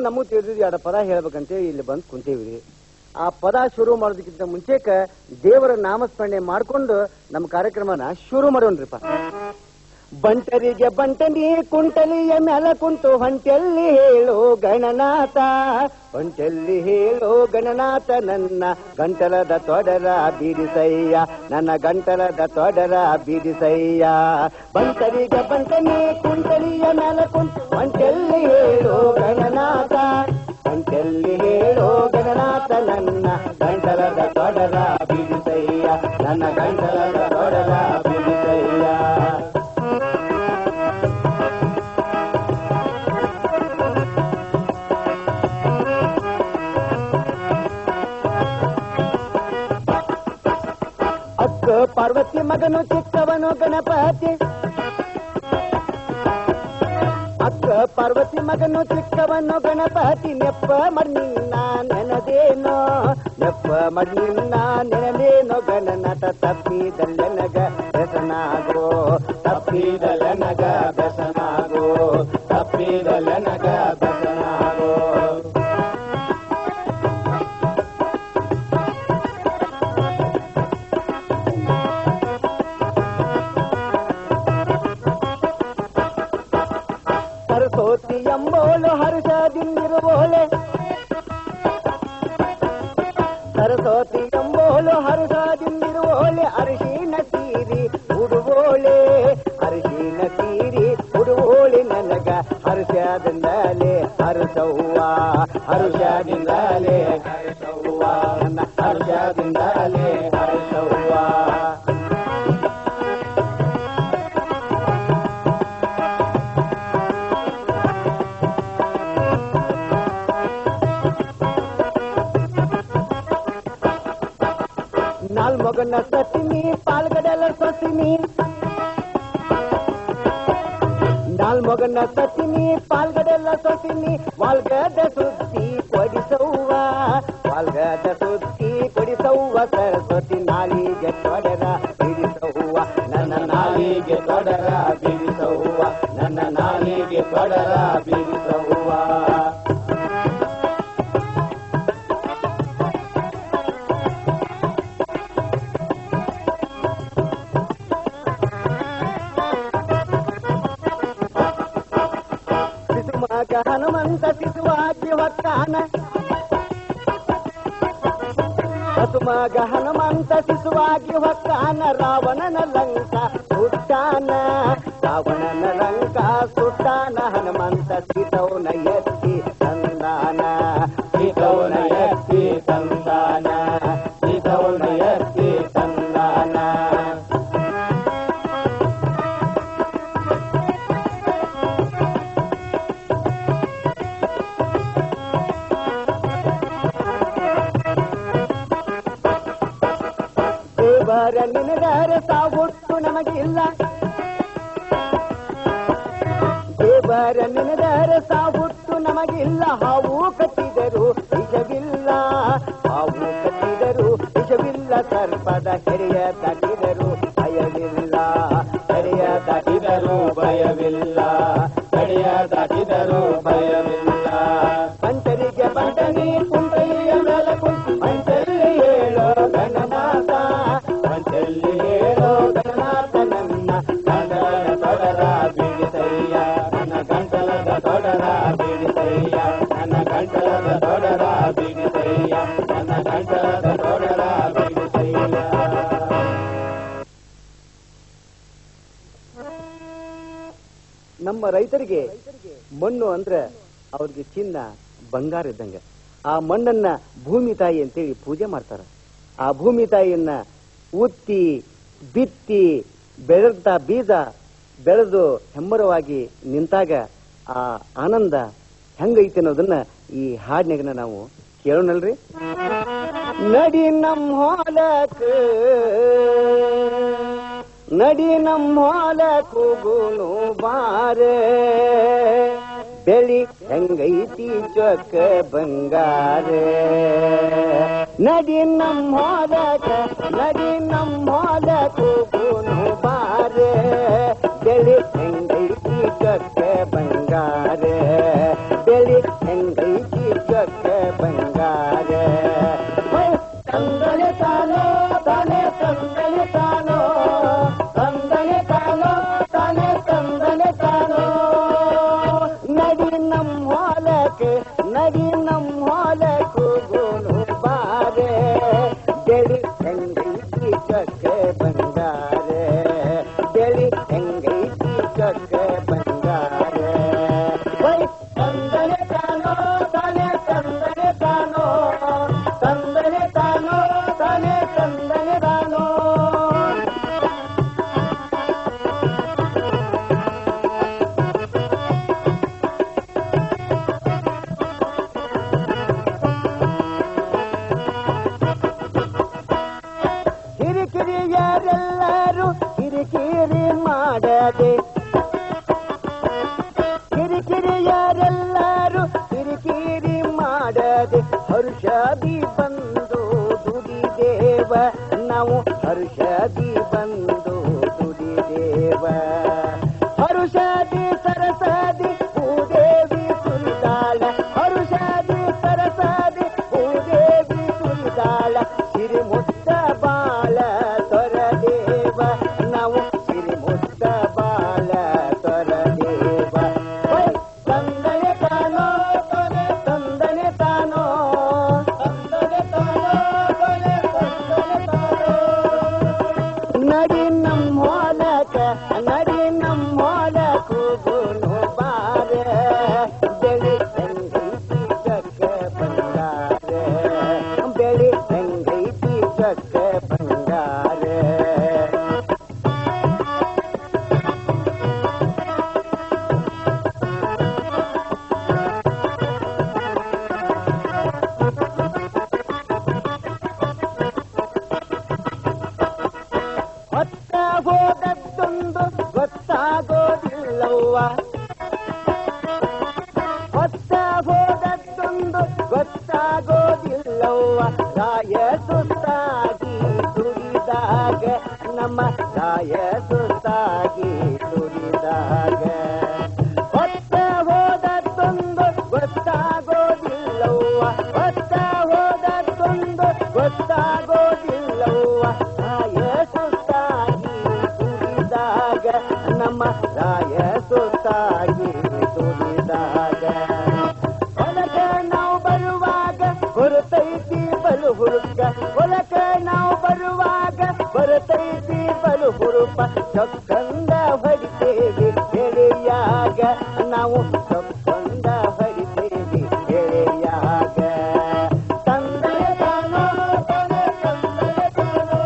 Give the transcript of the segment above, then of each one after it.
ನಮಗ್ ತಿಳಿದಿದ್ವಿ ಎರಡು ಪದ ಹೇಳ್ಬೇಕಂತೇಳಿ ಇಲ್ಲಿ ಬಂದು ಕುಂತೇವ್ರಿ. ಆ ಪದ ಶುರು ಮಾಡೋದಕ್ಕಿಂತ ಮುಂಚೆಕ ದೇವರ ನಾಮಸ್ಮರಣೆ ಮಾಡ್ಕೊಂಡು ನಮ್ಮ ಕಾರ್ಯಕ್ರಮನ ಶುರು ಮಾಡೋಣ್ರಿಪ್ಪ. ಬಂಟರಿಗೆ ಬಂಟನಿ ಕುಂಟಲಿಯ ಮ್ಯಾಲ ಕುಂತು ಹೊಂಟೆಲ್ಲಿ ಹೇಳೋ ಗಣನಾಥ, ಹೊಂಟೆಲ್ಲಿ ಹೇಳೋ ಗಣನಾಥ, ನನ್ನ ಗಂಟಲದ ತೊಡರ ಬೀಡಿಸಯ್ಯ, ನನ್ನ ಗಂಟಲದ ತೊಡರ ಬೀಡಿಸಯ್ಯ. ಬಂಟರಿಗೆ ಬಂಟನಿ ಕುಂಟಲಿಯ ಮ್ಯಾಲ ಕುಂತು ಹೊಂಟೆಲ್ಲಿ ಹೇಳೋ ಗಣನಾಥ, ಹೊಂಟೆಲ್ಲಿ ಹೇಳೋ ಗಣನಾಥ, ನನ್ನ ಗಂಟಲದ ತೊಡರ ಬೀಡಿಸಯ್ಯ, ನನ್ನ ಗಂಟಲದ ತೊಡರ ಬೀಡಿಸಯ್ಯ. ಪಾರ್ವತಿ ಮಗನು ಚಿಕ್ಕವನು ಗಣಪತಿ, ಅಕ್ಕ ಪಾರ್ವತಿ ಮಗನು ಚಿಕ್ಕವನು ಗಣಪತಿ, ನೆಪ್ಪ ಮಣ್ಣಿನ ನೆನದೇನೋ, ನೆಪ್ಪ ಮಣ್ಣಿನ ನೆನದೇನೋ ಗಣನಾಥ, ತಪ್ಪಿದಲ್ಲನಗ ಬೆಸನಾಗೋ, ತಪ್ಪಿದಲ್ಲನಗ ಬೆಸನಾಗೋ, ತಪ್ಪಿದಲ್ಲನಗ ಬೆಸನಾಗೋ. ಸರಸ್ವತಿ ಎಂಬೋಳು ಹರ್ಷದಿಂದಿರುವೋಳೆ, ಸರಸ್ವತಿ ಎಂಬೋಳು ಹರ್ಷದಿಂದಿರುವೋಳೆ, ಅರಿಶಿನ ಸೀರಿ ಉಡುವೋಳೆ, ಅರಿಶಿನ ಸೀರಿ ಉಡುವೋಳೆ, ನನಗ ಹರ್ಷದಿಂದಲೇ ಹರ್ಷವ್ವ, ಹರ್ಷದಿಂದಲೇ ಹರ್ಷವ್ವ, ನನ್ನ ಹರ್ಷದಿಂದಲೇ ಹರ್ಷವ್ವ. ನಾಲ್ಮೊಗನ ಸಸಿನಿ ಪಾಲ್ಗಡಲ ಸಸಿನಿ, ನಾಲ್ಮೊಗನ ಸಸಿನಿ ಪಾಲ್ಗಡಲ ಸಸಿನಿ, ವಾಲ್ಗದ ಸುದ್ದಿ ಕೊಡಿಸವ್ವ, ವಾಲ್ಗದ ಸುದ್ದಿ ಕೊಡಿಸವ್ವ, ಸರಸ್ವತಿ ನಾಲಿಗೆ ತೊಡರ ಬಿಡಿಸವ್ವ, ನನ್ನ ನಾಲಿಗೆ ತೊಡರ ಬಿಡಿಸವ್ವ, ನನ್ನ ನಾಲಿಗೆ ತೊಡರ ಬಿಡಿಸವ್ವ. ಹನುಮಂತ ಶಿಶುವಾಗಿ ಹೊಕ್ಕಾನ, ಹಸುಮಗ ಹನುಮಂತ ಶಿಶುವಾಗಿ ಹೊಕ್ಕಾನ, ರಾವಣನ ಲಂಕ ಸುಟ್ಟಾನ, ರಾವಣನ ಲಂಕ ಸುಟ್ಟಾನ, ಹನುಮಂತ ಸೀತೌನ ಎತ್ತಿ ತಂದಾನ, ಸೀತೌನ ಎತ್ತಿ ತಂದಾನ, ಸೀತೌನ ಎತ್ತಿ ತಂದಾನ. ದೇವರ ನಿನದರ ಸಾವುಟ್ಟು ನಮಗಿಲ್ಲ, ದೇವರ ನಿನದರ ಸಾವುಟ್ಟು ನಮಗಿಲ್ಲ, ಹಾವು ಕಟ್ಟಿದರು ವಿಷವಿಲ್ಲ, ಹಾವು ಕಟ್ಟಿದರು ವಿಷವಿಲ್ಲ, ಸರ್ಪದ ಕೆರೆಯ ದಾಟಿದರು ಭಯವಿಲ್ಲ, ಕೆರೆಯ ದಾಟಿದರು ಭಯವಿಲ್ಲ, ಕೆರೆಯ ದಾಟಿದರು ಭಯವಿಲ್ಲ. ಬಂಟರಿಗೆ ಬಂಟನಿ ಕುಂಟಲಿಯ ಮೇಲ ಕುಂಟು ಬಂಟಲ್ಲಿ ಹೇಳೋ ಗಣನಾಥ, ಬಂಟಲ್ಲಿ ಹೇಳೋ ಗಣನಾಥ, ನನ್ನ ಗಂಟಲದ ತೊಡರ ಬೀಡಿಸಯ್ಯ, ನನ್ನ ಗಂಟಲದ ತೊಡರ ಬೀಡಿಸಯ್ಯ, ನನ್ನ ಗಂಟಲದ ತೊಡರ ಬೀಡಿಸಯ್ಯ, ನನ್ನ ಗಂಟಲದ ತೊಡರ ಬೀಡಿಸಯ್ಯ. ನಮ್ಮ ರೈತರಿಗೆ ಮಣ್ಣು ಅಂದ್ರೆ ಅವ್ರಿಗೆ ಚಿನ್ನ ಬಂಗಾರ ಇದ್ದಂಗೆ. ಆ ಮಣ್ಣನ್ನ ಭೂಮಿ ತಾಯಿ ಅಂತೇಳಿ ಪೂಜೆ ಮಾಡ್ತಾರ. ಆ ಭೂಮಿ ತಾಯಿಯನ್ನ ಉತ್ತಿ ಬಿತ್ತಿ ಬೆಳೆದ ಬೀಜ ಬೆಳೆದು ಹೆಮ್ಮರವಾಗಿ ನಿಂತಾಗ ಆ ಆನಂದ ಹೆಂಗೈತಿ ಅನ್ನೋದನ್ನ ಈ ಹಾಡಿನಾಗ ನಾವು ಕೇಳೋಣಲ್ರಿ. ನಡಿ ನಮ್ಮ ಹೊಲಕ್ಕ, ನಡಿ ನಮ್ಮ ಹೊಲಕ್ಕ ಹೋಗೋನು ಬಾರೆ, ಬೆಳಿ ಹೆಂಗೈತಿ ಚೊಕ್ಕ ಬಂಗಾರ, ನಡಿ ನಮ್ಮ ಹೊಲಕ್ಕ, ನಡಿ ನಮ್ಮ ಹೊಲಕ್ಕ ಹೋಗೋನು ಬಾರೆ, ಬೆಳಿ ಹೆಂಗೈತಿ ಚೊಕ್ಕ ಬಂಗಾರ, ಬೆಳಿ ಹೆಂಗೈತಿ ಬಂಗಾರ ತಂದನೆ ತಾನೋ ತಾನೆ ತಂದನೆ ತಾನೋ ತಂದನೆ ತಾನೋ ತಾನೆ ತಂದನೆ ತಾನೋ ನಡಿ ನಮ್ಮ ಹೊಲಕ್ಕೆ ನಡಿ ನಮ್ಮ ಹೊಲಕ್ಕೂ ಗೋನು ಬಾರೆ ಬೆಳಿ ಹೆಂಗೈತಿ ಚಕ್ಕೆ ಬಂಗಾರ ಬೆಳಿ ಹೆಂಗೈತಿ ಚಕ್ಕೆ ಬಂಗಾರ ತಂದನೆ ತಾನೋ ತಾನೆ ತಂದನೆ ತಾನೋ ತಂದನೆ ತಾನೋ ತಾನೆ ತಂದನೆ ತಾನೋ ಕಿರಿಕಿರಿಯರೆಲ್ಲರೂ ಕಿರಿಕಿರಿ ಮಾಡದೆ ಕಿರಿಕಿರಿಯರೆಲ್ಲರೂ ಕಿರಿಕಿರಿ ಮಾಡದೆ ಹರ್ಷದಿ ಬಂದು ದುಡಿದೇವ ನಾವು ಹರ್ಷದಿ ಬಂದು ದುಡಿದೇವ ಹರುಷದಿ ಸರಸದಿ ಭೂದೇವಿ ಸುರಿದಾಳ ಹರುಷದಿ ಸರಸದಿ ಭೂದೇವಿ ಸುರಿದಾಳ ಸಿರಿಮುತ್ತ ಬಾಳ ತೊರದೇವ ನಾವು ಸಿರಿಮುತ್ತ ಬಾಳ ತೊರದೇವ ತಂದನೆ ತಾನೋ ತೊನೆ ತಂದನೆ ತಾನೋ ತಂದನೆ ತಾನೋ ತೊನೆ ತಂದನೆ ತಾನೋ ನಡಿ ನಮ್ಮ ಹೊಲಕ ನಡಿ ನಮ್ಮ ಹೊಲಕ್ಕೂ ಗೋನು ಬಾರ ಬೆಳಿ ಹೆಂಗೈತಿ ಚಕ್ಕ ಬಂಗಾರ ಬೆಳಿ ಹೆಂಗೈತಿ ಚಕ್ಕ ಬಂಗಾರ ಹೊತ್ತ ಹೋದದ್ದೊಂದು ಗೊತ್ತಾಗೋದಿಲ್ಲವ್ವ ಹೊತ್ತ ಹೋದದ್ದೊಂದು ಗೊತ್ತಾಗೋದಿಲ್ಲವ್ವ ರಾಯ ಸುತ್ತಾಗಿ ದುಡಿದಾಗ ನಮ್ಮ ರಾಯ ಸುತ್ತಾಗಿ ದುಡಿದಾಗ ಹೊತ್ತ ಹೋದದ್ದೊಂದು ಗೊತ್ತಾಗೋದಿಲ್ಲವ್ವ ಹೊತ್ತ ಹೋದದ್ದೊಂದು ಗೊತ್ತಾಗೋದಿಲ್ಲವ್ವ ರಾಯ ಸುತ್ತಾಗಿ ದುಡಿದಾಗ ನಮ್ಮ ರಾಯ ಸುತ್ತಾಗಿ ದುಡಿದಾಗ ಹೊಲಕ್ಕೆ ನಾವು ಬರುವಾಗ ಹೊರತೈತಿ ಬಲು ಹುಡುಕ ಹೊಲಕ್ಕೆ ನಾವು ಬರುವಾಗ ಹೊರತೈತಿ ಬಲು ಹುರುಪ ಚೊಕ್ಕಂದ ಹೊಡಿತೇವಿ ಗೆಳೆಯಾಗ ನಾವು ಚೊಕ್ಕಂದ ಹೊಡಿತೇವಿ ಗೆಳೆಯಾಗ ತಂದನೆ ತಾನೋ ತಾನೆ ತಂದನೆ ತಾನೋ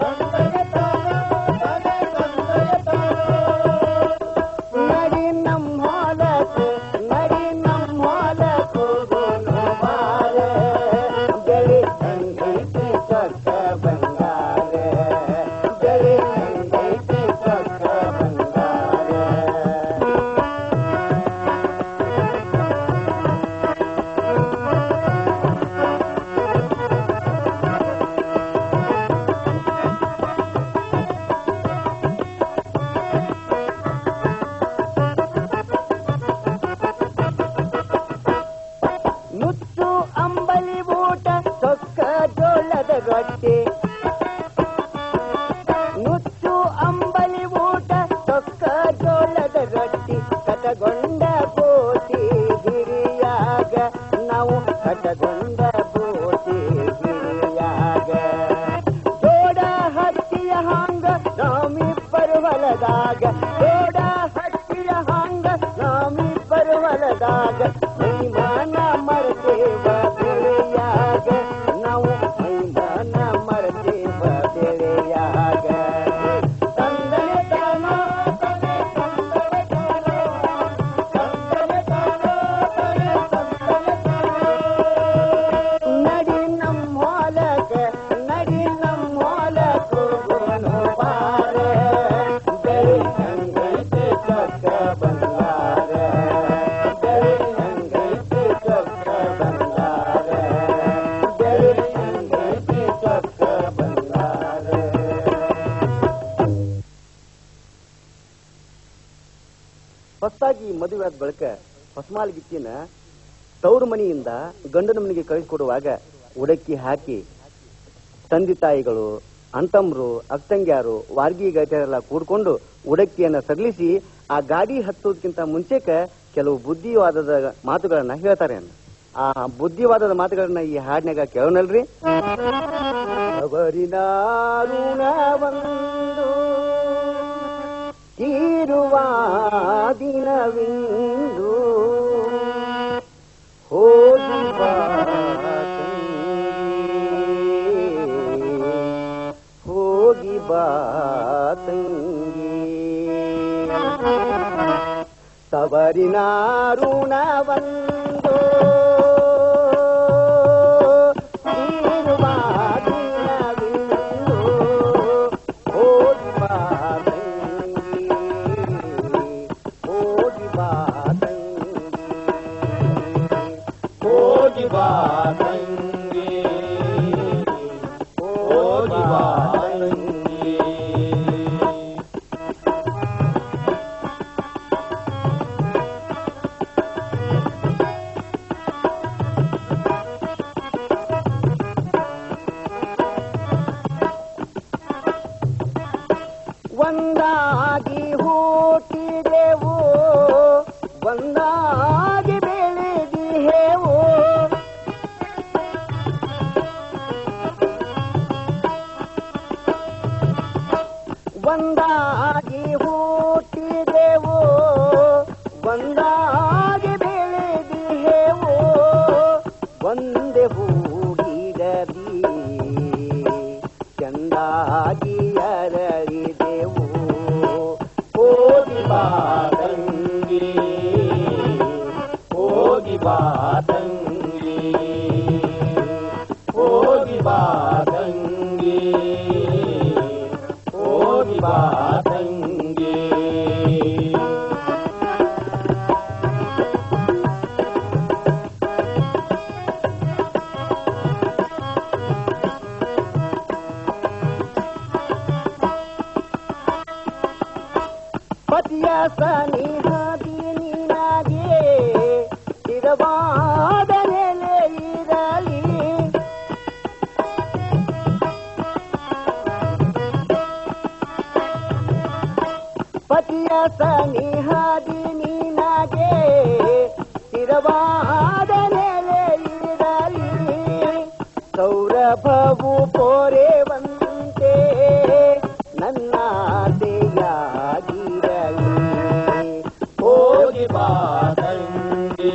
ತಂದನೆ ತಾನೋ ತಾನೆ ತಂದನೆ ತಾನೋ ನಡಿ ನಮ್ಮ ಹೊಲಕ್ಕೆ ನಡಿ ನಮ್ಮ ಹೊಲಕ್ಕೂ ಗೋನು ಬಾರ ಬೆಳಿ ಹೆಂಗೈತಿ ಚೊಕ್ಕ ಬಂಗಾರ ಬೆಳಿ ಹೆಂಗೈತಿ ಚೊಕ್ಕ ಬಂಗಾರ ನುಚ್ಚು ಅಂಬಲಿ ಊಟ ಸೊಕ್ಕ ಜೋಳದ ರೊಟ್ಟಿ ನುಚ್ಚು ಅಂಬಲಿ ಊಟ ಸೊಕ್ಕ ಜೋಳದ ರೊಟ್ಟಿ ಕಟಗೊಂಡ ಬೋಟಿ ಹಿರಿಯಾಗ ನಾವು ಕಟಗೊಂಡ ಬೋಟಿ ಹಿರಿಯಾಗ ಜೋಡ ಹತ್ತಿಯ ಹಾಂಗ ನಾಮಿಬ್ಬರು ಹೊಲದಾಗ ಜೋಡ ಹತ್ತಿಯ ಹಾಂಗ ನಾಮಿಬ್ಬರು ಹೊಲದಾಗ ಮೈಮಾನ ಮರದೇವ ಬೆಳೆಯಾಗ ನಾವು ಮೈಮಾನ ಮರದೇವ ಬೆಳೆಯಾಗ ತಂದನೆ ತಾನೋ ತನೆ ತಂದನೆ ತಾನೋ ತಂದನೆ ತಾನೋ ತನೆ ತಂದನೆ ತಾನೋ ನಡಿ ನಮ್ಮ ಹೊಲಕ್ಕೆ ನಡಿ ನಮ್ಮ ಹೊಲಕ್ಕೂ ಗೋನು ಬಾರ ಬೆಳಿ ಹೆಂಗೈತಿ ಚೊಕ್ಕ ಬಂಗಾರ ಬೆಳಿ ಹೆಂಗೈತಿ ಚೊಕ್ಕ ಬಂಗಾರ ಬೆಳಿ ಹೆಂಗೈತಿ ಚೊಕ್ಕ ಬಂಗಾರ ಹೊಸದಾಗಿ ಮದುವೆ ಆದ ಬಳಿಕ ಹೊಸಮಾಲ್ಗಿತ್ತಿನ ತವರು ಮನೆಯಿಂದ ಗಂಡನ ಮನೆಗೆ ಕಳಿಸಿಕೊಡುವಾಗ ಉಡಕ್ಕಿ ಹಾಕಿ ತಂದೆ ತಾಯಿಗಳು, ಅಂತಮ್ರು, ಅಕ್ಕಂಗ್ಯಾರು, ವಾರ್ಗಿ ಗೈಟರೆಲ್ಲ ಕೂಡ್ಕೊಂಡು ಉಡಕ್ಕಿಯನ್ನ ಸಡಿಲಿಸಿ ಆ ಗಾಡಿ ಹತ್ತೋದಕ್ಕಿಂತ ಮುಂಚೆಕ ಕೆಲವು ಬುದ್ಧಿವಾದದ ಮಾತುಗಳನ್ನ ಹೇಳ್ತಾರೆ. ಆ ಬುದ್ಧಿವಾದದ ಮಾತುಗಳನ್ನ ಈ ಹಾಡಿನಾಗ ಕೇಳೋಣಲ್ರಿ. ಅವರಿನ ಋಣವಂದು ತೀರುವ ದಿನವಿಂದು ಹೋಗಿ ಬಾ ಹೋಗಿ ಬಾ ತಂಗಿ, ತವರಿನ ಋಣವಂದು ತೀರುವ ದಿನವಿಂದು ಹೋಗಿ ಬಾ ತಂಗಿ, ಹೋಗಿ ಬಾ ತಂಗಿ, ಹೋಗಿ ಬಾ ತಂಗಿ, ಹೋಗಿ ಬಾ ತಂಗಿ. ಒಂದಾಗಿ ಹುಟ್ಟಿದೆವು, ಒಂದಾಗಿ ಬೆಳೆದಿಹೆವು, ಒಂದಾಗಿ ಹುಟ್ಟಿದೆವು, ಒಂದಾಗಿ ಬೆಳೆದಿಹೆವು, ಒಂದೇ ಹೂಗಿಡದಿ ಚಂದಾಗಿ ಅರಳಿದೆವು. ಹೋಗಿ ಬಾ ತಂಗಿ, ಹೋಗಿ ಬಾ ತಂಗಿ, ಹೋಗಿ ಬಾ ತಂಗಿ, ಹೋಗಿ ಬಾ ತಂಗಿ. ಪತಿಯ ಸನಿಹದಿ ನಿನಗೆ ಸ್ಥಿರವಾದ ನೆಲೆ ಇರಲಿ, ಪತಿಯ ಸನಿಹದಿ ನಿನಗೆ ಸ್ಥಿರವಾದ ನೆಲೆ ಇರಲಿ, ಸೌರಭವು ಪೊರೆವಂತೆ ನನ್ನಾಸೆಯಾಗಿರಲಿ. ಹೋಗಿ ಬಾ ತಂಗಿ,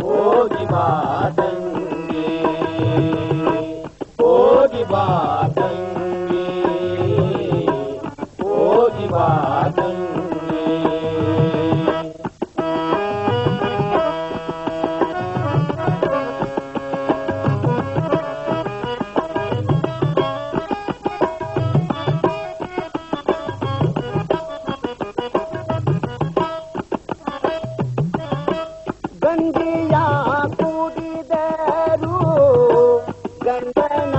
ಹೋಗಿ ಬಾ ತಂಗಿ, ಹೋಗಿ ಬಾ ತಂಗಿ, ಹೋಗಿ ಬಾ ತಂಗಿ. ಗಂಗೆಯ ಕುಡಿದರು ಗಂಡನ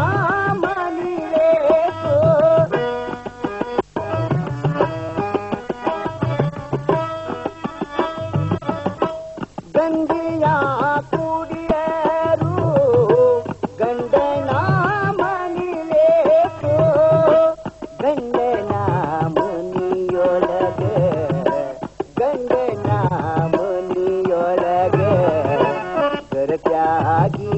ಮನಿರೇಸು, ಗಂಗೆಯ ಕುಡಿದರು ಗಂಡನ ಮನಿರೇಸು, ಗಂಡನ ಮುನಿಯೊಳಗ ಗಂಡನ ಮುನಿಯೊಳಗ ಕರತ್ಯಾಗಿ